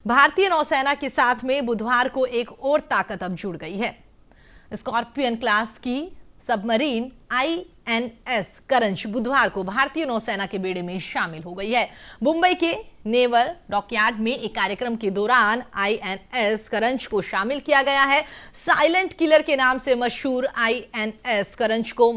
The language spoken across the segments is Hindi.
भारतीय नौसेना के साथ में बुधवार को एक और ताकत अब जुड़ गई है। स्कॉर्पियन क्लास की सबमरीन INS करंज बुधवार को भारतीय नौसेना के बेड़े में शामिल हो गई है। मुंबई के नेवल डॉकयार्ड में एक कार्यक्रम के दौरान INS करंज को शामिल किया गया है। साइलेंट किलर के नाम से मशहूर INS करंज को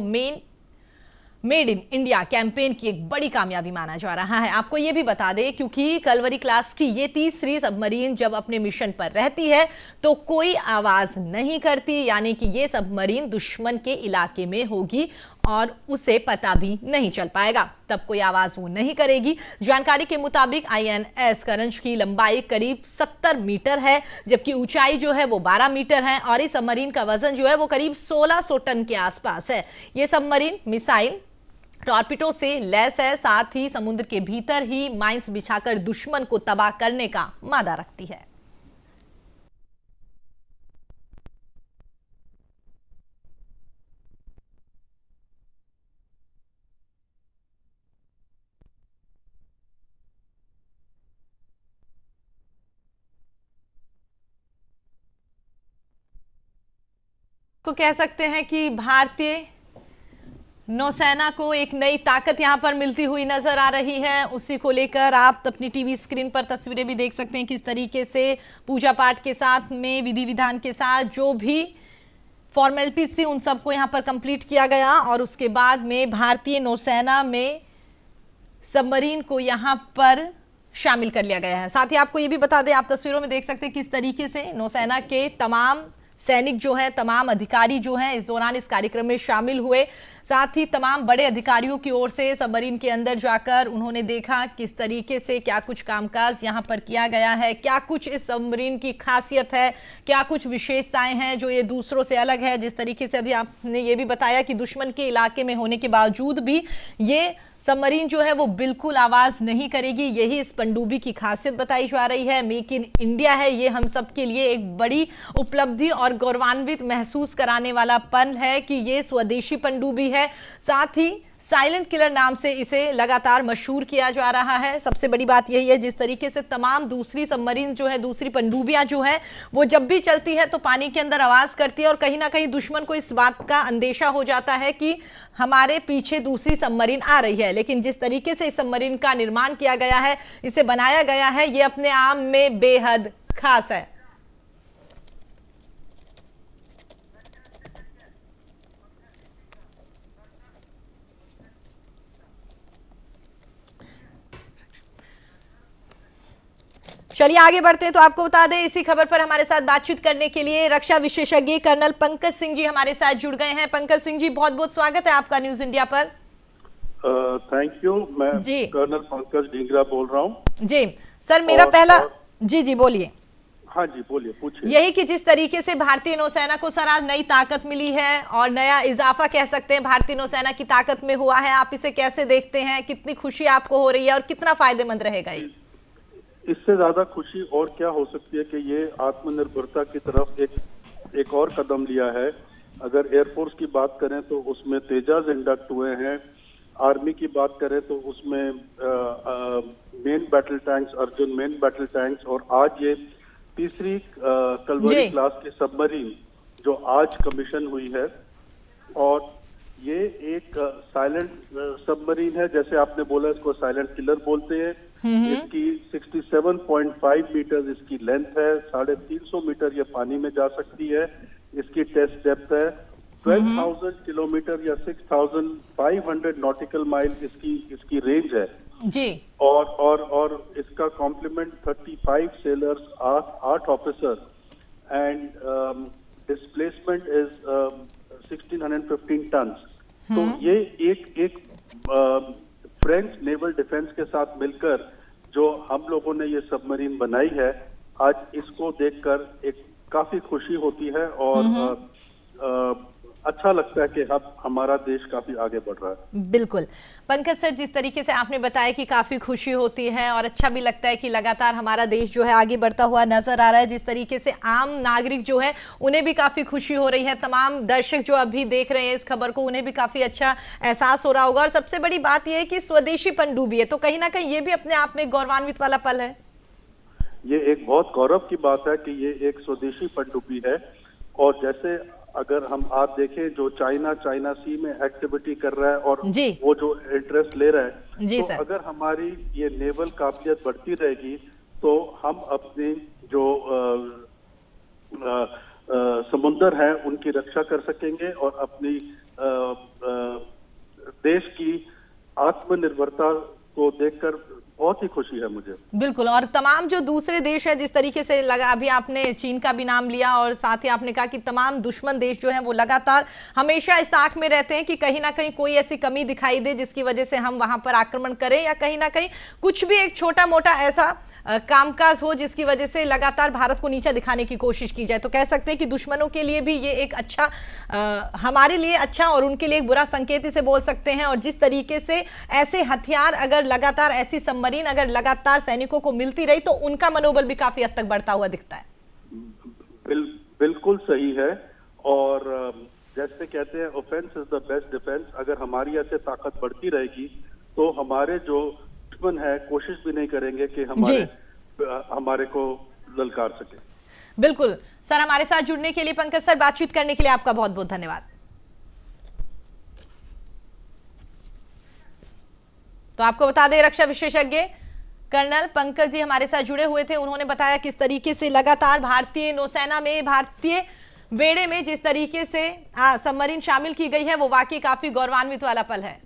मेड इन इंडिया कैंपेन की एक बड़ी कामयाबी माना जा रहा है। आपको यह भी बता दें, क्योंकि कलवरी क्लास की ये तीसरी सबमरीन जब अपने मिशन पर रहती है तो कोई आवाज नहीं करती, यानी कि ये सबमरीन दुश्मन के इलाके में होगी और उसे पता भी नहीं चल पाएगा, तब कोई आवाज वो नहीं करेगी। जानकारी के मुताबिक INS करंज की लंबाई करीब 70 मीटर है, जबकि ऊंचाई जो है वो 12 मीटर है और इस सबमरीन का वजन जो है वो करीब 1600 टन के आसपास है। ये सबमरीन मिसाइल टॉर्पिडो से लैस है, साथ ही समुद्र के भीतर ही माइंस बिछाकर दुश्मन को तबाह करने का मादा रखती है। को कह सकते हैं कि भारतीय नौसेना को एक नई ताकत यहां पर मिलती हुई नजर आ रही है। उसी को लेकर आप अपनी टीवी स्क्रीन पर तस्वीरें भी देख सकते हैं, किस तरीके से पूजा पाठ के साथ में विधि विधान के साथ जो भी फॉर्मेलिटीज थी उन सबको यहां पर कंप्लीट किया गया और उसके बाद में भारतीय नौसेना में सबमरीन को यहां पर शामिल कर लिया गया है। साथ ही आपको ये भी बता दें, आप तस्वीरों में देख सकते हैं किस तरीके से नौसेना के तमाम सैनिक जो हैं, तमाम अधिकारी जो हैं इस दौरान इस कार्यक्रम में शामिल हुए। साथ ही तमाम बड़े अधिकारियों की ओर से सबमरीन के अंदर जाकर उन्होंने देखा किस तरीके से क्या कुछ कामकाज यहां पर किया गया है, क्या कुछ इस सबमरीन की खासियत है, क्या कुछ विशेषताएं हैं जो ये दूसरों से अलग है। जिस तरीके से अभी आपने ये भी बताया कि दुश्मन के इलाके में होने के बावजूद भी ये सबमरीन जो है वो बिल्कुल आवाज नहीं करेगी, यही इस पनडुब्बी की खासियत बताई जा रही है। मेक इन इंडिया है ये, हम सब के लिए एक बड़ी उपलब्धि और गौरवान्वित महसूस कराने वाला पल है कि ये स्वदेशी पनडुब्बी है। साथ ही साइलेंट किलर नाम से इसे लगातार मशहूर किया जा रहा है। सबसे बड़ी बात यही है, जिस तरीके से तमाम दूसरी सबमरीन जो है, दूसरी पनडुब्बियां जो है वो जब भी चलती है तो पानी के अंदर आवाज करती है और कहीं ना कहीं दुश्मन को इस बात का अंदेशा हो जाता है कि हमारे पीछे दूसरी सबमरीन आ रही है। लेकिन जिस तरीके से इस सबमरीन का निर्माण किया गया है, इसे बनाया गया है, ये अपने आप में बेहद खास है। चलिए आगे बढ़ते हैं, तो आपको बता दें इसी खबर पर हमारे साथ बातचीत करने के लिए रक्षा विशेषज्ञ कर्नल पंकज सिंह जी हमारे साथ जुड़ गए हैं। पंकज सिंह जी, बहुत बहुत स्वागत है आपका न्यूज इंडिया पर। Thank you. मैं कर्नल पंकज ढींगरा बोल रहा हूँ जी। सर मेरा पहला जी बोलिए। हाँ जी बोलिए, पूछिए। यही कि जिस तरीके से भारतीय नौसेना को सर आज नई ताकत मिली है और नया इजाफा कह सकते हैं भारतीय नौसेना की ताकत में हुआ है, आप इसे कैसे देखते हैं? कितनी खुशी आपको हो रही है और कितना फायदेमंद रहेगा ये? इससे ज्यादा खुशी और क्या हो सकती है कि ये आत्मनिर्भरता की तरफ एक और कदम लिया है। अगर एयरफोर्स की बात करें तो उसमें तेजाज इंडक्ट हुए हैं, आर्मी की बात करें तो उसमें main battle tanks, Arjun main battle tanks, और आज ये तीसरी कलवरी क्लास की सबमरीन जो आज कमीशन हुई है। और ये एक साइलेंट सबमरीन है, जैसे आपने बोला इसको साइलेंट किलर बोलते हैं। इसकी 67.5 मीटर इसकी लेंथ है, 350 मीटर ये पानी में जा सकती है। इसकी टेस्ट डेप्थ है 12,000 किलोमीटर या 6,500 नॉटिकल माइल इसकी रेंज है जी। और इसका complement 35 sailors, 8 officer and displacement is 1615 ton. तो ये एक फ्रेंच नेवल डिफेंस के साथ मिलकर जो हम लोगों ने ये सबमरीन बनाई है, आज इसको देखकर एक काफी खुशी होती है और अच्छा लगता है कि अब हमारा देश काफी आगे बढ़ रहा है। बिल्कुल पंकज सर, जिस तरीके से आपने बताया कि काफी खुशी होती है और अच्छा भी लगता है कि लगातार हमारा देश जो है आगे बढ़ता हुआ नजर आ रहा है, जिस तरीके से आम नागरिक जो है उन्हें भी काफी खुशी हो रही है, तमाम दर्शक जो अभी देख रहे हैं इस खबर को उन्हें भी काफी अच्छा एहसास हो रहा होगा। और सबसे बड़ी बात यह है कि स्वदेशी पनडुब्बी है, तो कहीं ना कहीं ये भी अपने आप में गौरवान्वित वाला पल है। ये एक बहुत गौरव की बात है कि ये एक स्वदेशी पनडुब्बी है। और जैसे अगर हम आप देखें जो चाइना सी में एक्टिविटी कर रहा है और जी वो जो इंटरेस्ट ले रहा है, जी तो सर, अगर हमारी ये नेवल काबिलियत बढ़ती रहेगी तो हम अपनी जो समुंदर है उनकी रक्षा कर सकेंगे और अपनी देश की आत्मनिर्भरता को देखकर बहुत ही खुशी है मुझे। बिल्कुल। और तमाम जो दूसरे देश है, जिस तरीके से लगा, अभी आपने चीन का भी नाम लिया और साथ ही आपने कहा कि तमाम दुश्मन देश जो हैं वो लगातार हमेशा इस ताक में रहते हैं कि कहीं ना कहीं कोई ऐसी कमी दिखाई दे जिसकी वजह से हम वहां पर आक्रमण करें, या कहीं ना कहीं कुछ भी एक छोटा मोटा ऐसा कामकाज हो जिसकी वजह से लगातार भारत को नीचा दिखाने की कोशिश की जाए। तो कह सकते हैं कि दुश्मनों के लिए भी ये एक अच्छा, हमारे लिए अच्छा और उनके लिए एक बुरा संकेत इसे बोल सकते हैं। और जिस तरीके से ऐसे हथियार अगर लगातार, ऐसी सबमरीन अगर लगातार सैनिकों को मिलती रही तो उनका मनोबल भी काफी हद तक बढ़ता हुआ दिखता है। बिल्कुल सही है। और जैसे कहते हैं offence is the best defence. अगर हमारी ऐसे ताकत बढ़ती रहेगी तो हमारे जो दुश्मन है कोशिश भी नहीं करेंगे कि हमारे को ललकार सके। बिल्कुल सर, हमारे साथ जुड़ने के लिए, पंकज सर, बातचीत करने के लिए आपका बहुत बहुत धन्यवाद। तो आपको बता दें, रक्षा विशेषज्ञ कर्नल पंकज जी हमारे साथ जुड़े हुए थे। उन्होंने बताया किस तरीके से लगातार भारतीय नौसेना में, भारतीय बेड़े में जिस तरीके से सबमरीन शामिल की गई है वो वाकई काफी गौरवान्वित वाला पल है।